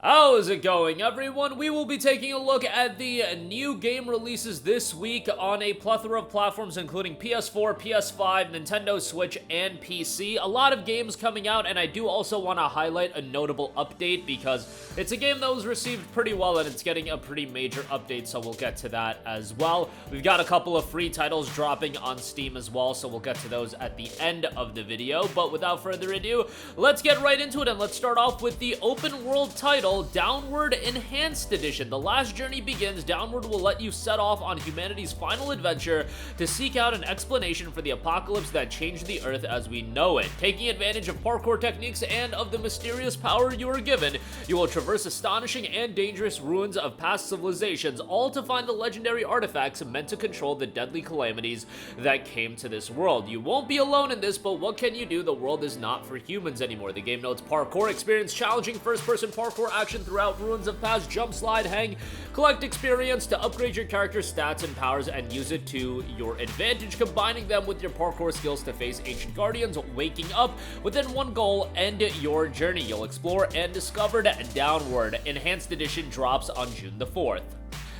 How's it going, everyone? We will be taking a look at the new game releases this week on a plethora of platforms, including PS4, PS5, Nintendo Switch, and PC. A lot of games coming out, and I do also want to highlight a notable update because it's a game that was received pretty well, and it's getting a pretty major update, so we'll get to that as well. We've got a couple of free titles dropping on Steam as well, so we'll get to those at the end of the video. But without further ado, let's get right into it, and let's start off with the open world title, Downward Enhanced Edition. The last journey begins. Downward will let you set off on humanity's final adventure to seek out an explanation for the apocalypse that changed the Earth as we know it. Taking advantage of parkour techniques and of the mysterious power you are given, you will traverse astonishing and dangerous ruins of past civilizations, all to find the legendary artifacts meant to control the deadly calamities that came to this world. You won't be alone in this, but what can you do? The world is not for humans anymore. The game notes parkour. Experience challenging first-person parkour action throughout ruins of past, jump, slide, hang, collect experience to upgrade your character's stats and powers and use it to your advantage, combining them with your parkour skills to face ancient guardians, waking up within one goal, end your journey. You'll explore and discover Downward. Enhanced Edition drops on June the 4th.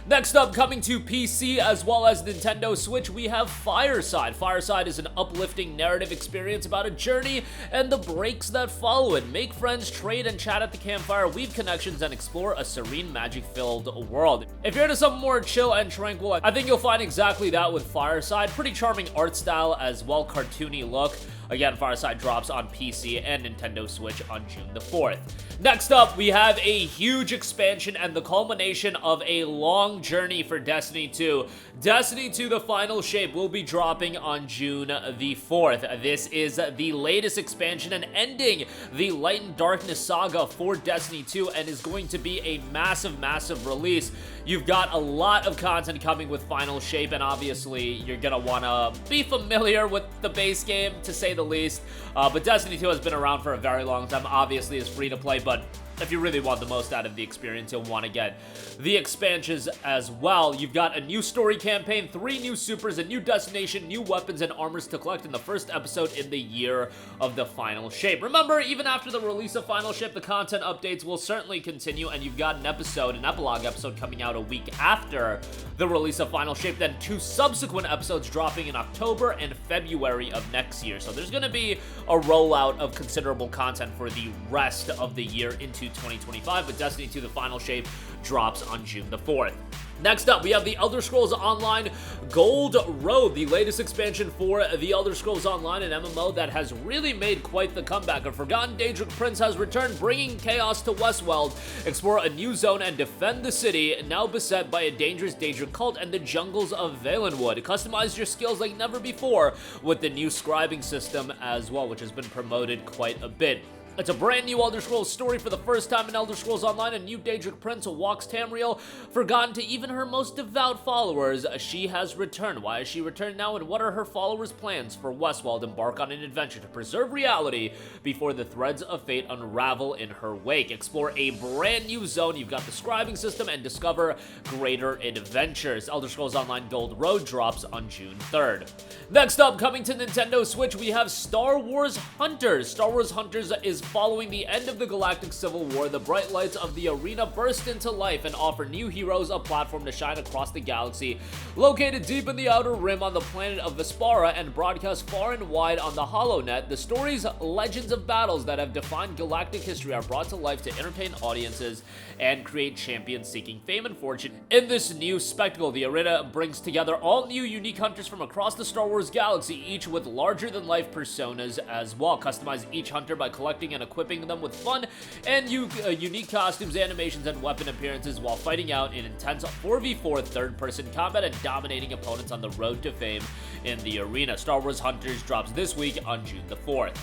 Next up, coming to PC as well as Nintendo Switch, we have Fireside. Fireside is an uplifting narrative experience about a journey and the breaks that follow it. Make friends, trade and chat at the campfire, weave connections, and explore a serene, magic-filled world. If you're into something more chill and tranquil, I think you'll find exactly that with Fireside. Pretty charming art style as well, cartoony look. Again, Fireside drops on PC and Nintendo Switch on June the 4th. Next up, we have a huge expansion and the culmination of a long journey for Destiny 2. Destiny 2 The Final Shape will be dropping on June the 4th. This is the latest expansion and ending the Light and Darkness saga for Destiny 2 and is going to be a massive, massive release. You've got a lot of content coming with Final Shape, and obviously you're gonna wanna be familiar with the base game, to say the least. But Destiny 2 has been around for a very long time. Obviously is free to play, but if you really want the most out of the experience, you'll want to get the expansions as well. You've got a new story campaign, 3 new supers, a new destination, new weapons and armors to collect in the first episode in the year of the Final Shape. Remember, even after the release of Final Shape, the content updates will certainly continue, and you've got an epilogue episode coming out a week after the release of Final Shape, then 2 subsequent episodes dropping in October and February of next year. So there's going to be a rollout of considerable content for the rest of the year into 2025, but Destiny 2 The Final Shape drops on June the 4th. Next up, we have The Elder Scrolls Online Gold Road, the latest expansion for The Elder Scrolls Online, an MMO that has really made quite the comeback. A forgotten Daedric prince has returned, bringing chaos to Westworld. Explore a new zone and defend the city, now beset by a dangerous Daedric cult and the jungles of Valenwood. Customize your skills like never before with the new scribing system as well, which has been promoted quite a bit. It's a brand new Elder Scrolls story. For the first time in Elder Scrolls Online, a new Daedric prince walks Tamriel. Forgotten to even her most devout followers, she has returned. Why has she returned now, and what are her followers' plans for Westworld? Embark on an adventure to preserve reality before the threads of fate unravel in her wake. Explore a brand new zone. You've got the scribing system and discover greater adventures. Elder Scrolls Online Gold Road drops on June 3rd. Next up, coming to Nintendo Switch, we have Star Wars Hunters. Star Wars Hunters is following the end of the Galactic Civil War. The bright lights of the arena burst into life and offer new heroes a platform to shine across the galaxy. Located deep in the Outer Rim on the planet of Vespara and broadcast far and wide on the HoloNet, the stories, legends of battles that have defined galactic history are brought to life to entertain audiences and create champions seeking fame and fortune. In this new spectacle, the arena brings together all new unique hunters from across the Star Wars galaxy, each with larger-than-life personas as well. Customize each hunter by collecting and equipping them with fun and unique costumes, animations, and weapon appearances while fighting out in intense 4v4 third-person combat and dominating opponents on the road to fame in the arena. Star Wars Hunters drops this week on June the 4th.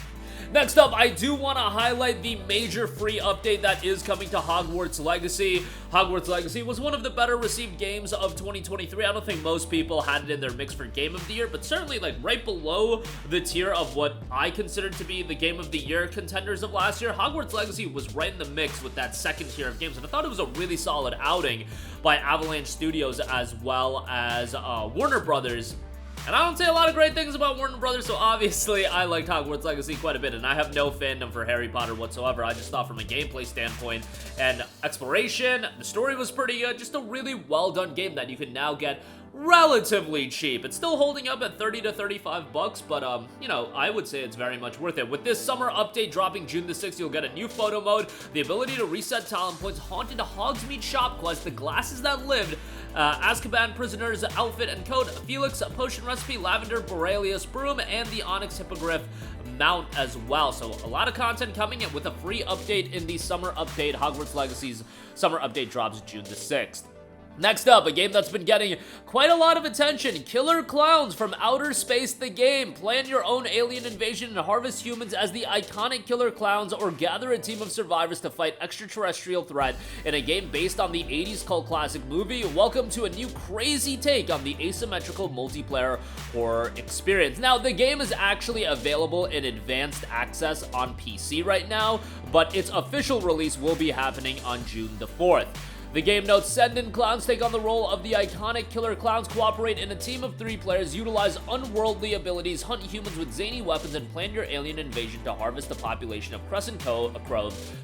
Next up, I do want to highlight the major free update that is coming to Hogwarts Legacy. Hogwarts Legacy was one of the better received games of 2023. I don't think most people had it in their mix for Game of the Year, but certainly like right below the tier of what I considered to be the Game of the Year contenders of last year. Hogwarts Legacy was right in the mix with that second tier of games, and I thought it was a really solid outing by Avalanche Studios as well as Warner Brothers And I don't say a lot of great things about Warner Brothers, so obviously I liked Hogwarts Legacy quite a bit, and I have no fandom for Harry Potter whatsoever. I just thought from a gameplay standpoint and exploration, the story was pretty good. Just a really well-done game that you can now get relatively cheap. It's still holding up at 30 to 35 bucks, but you know, I would say it's very much worth it. With this summer update dropping June the 6th, you'll get a new photo mode, the ability to reset talent points, haunted Hogsmeade shop quest, the glasses that lived, Azkaban prisoner's outfit and coat, Felix potion recipe, lavender Borelius broom, and the Onyx hippogriff mount as well. So a lot of content coming in with a free update in the summer update. Hogwarts Legacy's summer update drops June the 6th. Next up, a game that's been getting quite a lot of attention, Killer Klowns from Outer Space the Game. Plan your own alien invasion and harvest humans as the iconic Killer Klowns, or gather a team of survivors to fight extraterrestrial threat in a game based on the 80s cult classic movie. Welcome to a new crazy take on the asymmetrical multiplayer horror experience. Now, the game is actually available in advanced access on PC right now, but its official release will be happening on June the 4th. The game notes, send in clowns take on the role of the iconic Killer Klowns, cooperate in a team of 3 players, utilize unworldly abilities, hunt humans with zany weapons, and plan your alien invasion to harvest the population of Crescent Cove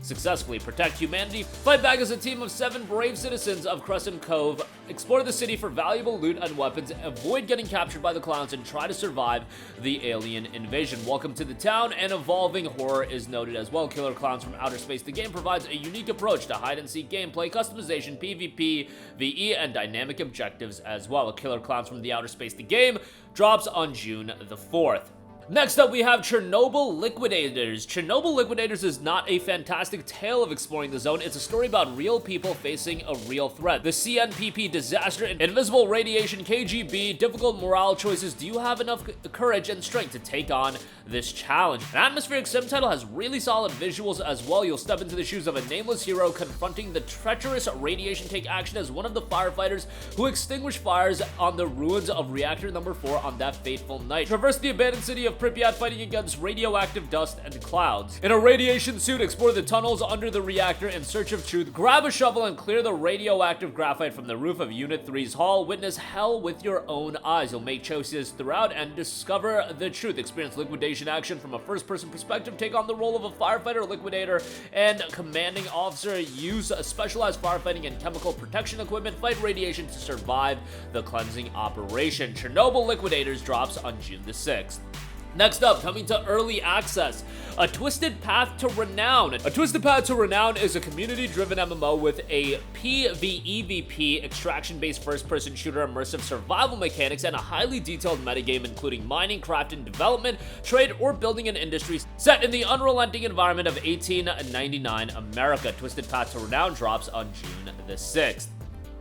successfully. Protect humanity, fight back as a team of 7 brave citizens of Crescent Cove, explore the city for valuable loot and weapons, avoid getting captured by the clowns, and try to survive the alien invasion. Welcome to the town, and evolving horror is noted as well. Killer Klowns from Outer Space the Game provides a unique approach to hide-and-seek gameplay, customization, PvP, VE, and dynamic objectives as well. Killer Klowns from the Outer Space the Game drops on June the 4th. Next up, we have Chornobyl Liquidators. Chornobyl Liquidators is not a fantastic tale of exploring the zone. It's a story about real people facing a real threat. The CNPP disaster, invisible radiation, KGB, difficult morale choices. Do you have enough courage and strength to take on this challenge? An atmospheric sim title has really solid visuals as well. You'll step into the shoes of a nameless hero confronting the treacherous radiation. Take action as one of the firefighters who extinguish fires on the ruins of reactor number 4 on that fateful night. Traverse the abandoned city of Pripyat fighting against radioactive dust and clouds. In a radiation suit, explore the tunnels under the reactor in search of truth. Grab a shovel and clear the radioactive graphite from the roof of Unit 3's hull. Witness hell with your own eyes. You'll make choices throughout and discover the truth. Experience liquidation action from a first-person perspective. Take on the role of a firefighter, liquidator, and commanding officer. Use specialized firefighting and chemical protection equipment. Fight radiation to survive the cleansing operation. Chornobyl Liquidators drops on June the 6th. Next up, coming to early access, A Twisted Path to Renown. A Twisted Path to Renown is a community-driven MMO with a PvEvP, extraction-based first-person shooter immersive survival mechanics, and a highly detailed metagame including mining, crafting, development, trade, or building an industry set in the unrelenting environment of 1899 America. Twisted Path to Renown drops on June the 6th.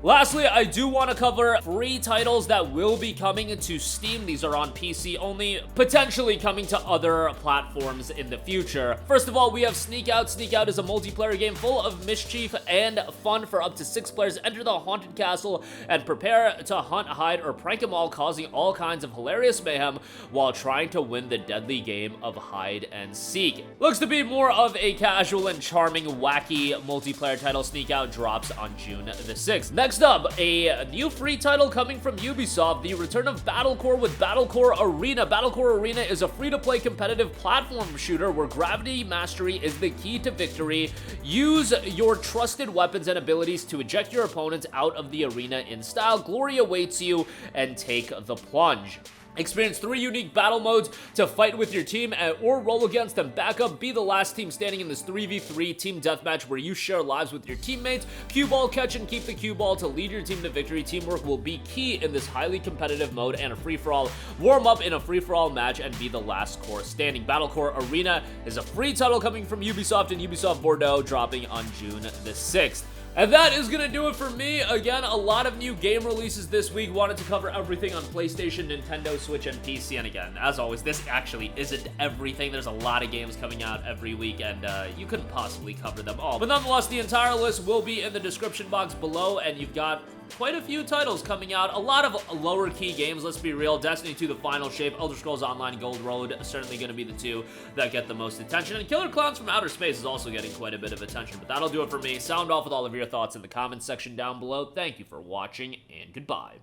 Lastly, I do want to cover 3 titles that will be coming to Steam. These are on PC only, potentially coming to other platforms in the future. First of all, we have Sneak Out. Sneak Out is a multiplayer game full of mischief and fun for up to 6 players. Enter the haunted castle and prepare to hunt, hide, or prank them all, causing all kinds of hilarious mayhem while trying to win the deadly game of hide and seek. Looks to be more of a casual and charming, wacky multiplayer title. Sneak Out drops on June the 6th. Next up, a new free title coming from Ubisoft, the return of BattleCore with BattleCore Arena. BattleCore Arena is a free-to-play competitive platform shooter where gravity mastery is the key to victory. Use your trusted weapons and abilities to eject your opponents out of the arena in style. Glory awaits you, and take the plunge. Experience 3 unique battle modes to fight with your team or roll against them. Back up, be the last team standing in this 3v3 team deathmatch where you share lives with your teammates. Cue ball catch and keep the cue ball to lead your team to victory. Teamwork will be key in this highly competitive mode, and a free-for-all. Warm up in a free-for-all match and be the last core standing. BattleCore Arena is a free title coming from Ubisoft and Ubisoft Bordeaux, dropping on June the 6th. And that is going to do it for me. Again, a lot of new game releases this week. Wanted to cover everything on PlayStation, Nintendo, Switch, and PC. And again, as always, this actually isn't everything. There's a lot of games coming out every week, and you couldn't possibly cover them all. But nonetheless, the entire list will be in the description box below, and you've got quite a few titles coming out. A lot of lower key games, let's be real. Destiny 2, The Final Shape, Elder Scrolls Online, Gold Road, certainly going to be the 2 that get the most attention. And Killer Klowns from Outer Space is also getting quite a bit of attention. But that'll do it for me. Sound off with all of your thoughts in the comments section down below. Thank you for watching, and goodbye.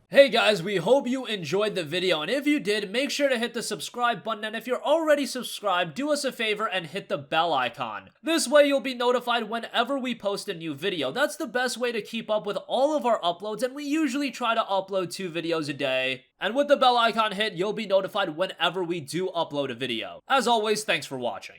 Hey guys, we hope you enjoyed the video, and if you did, make sure to hit the subscribe button, and if you're already subscribed, do us a favor and hit the bell icon. This way you'll be notified whenever we post a new video. That's the best way to keep up with all of our uploads, and we usually try to upload 2 videos a day. And with the bell icon hit, you'll be notified whenever we do upload a video. As always, thanks for watching.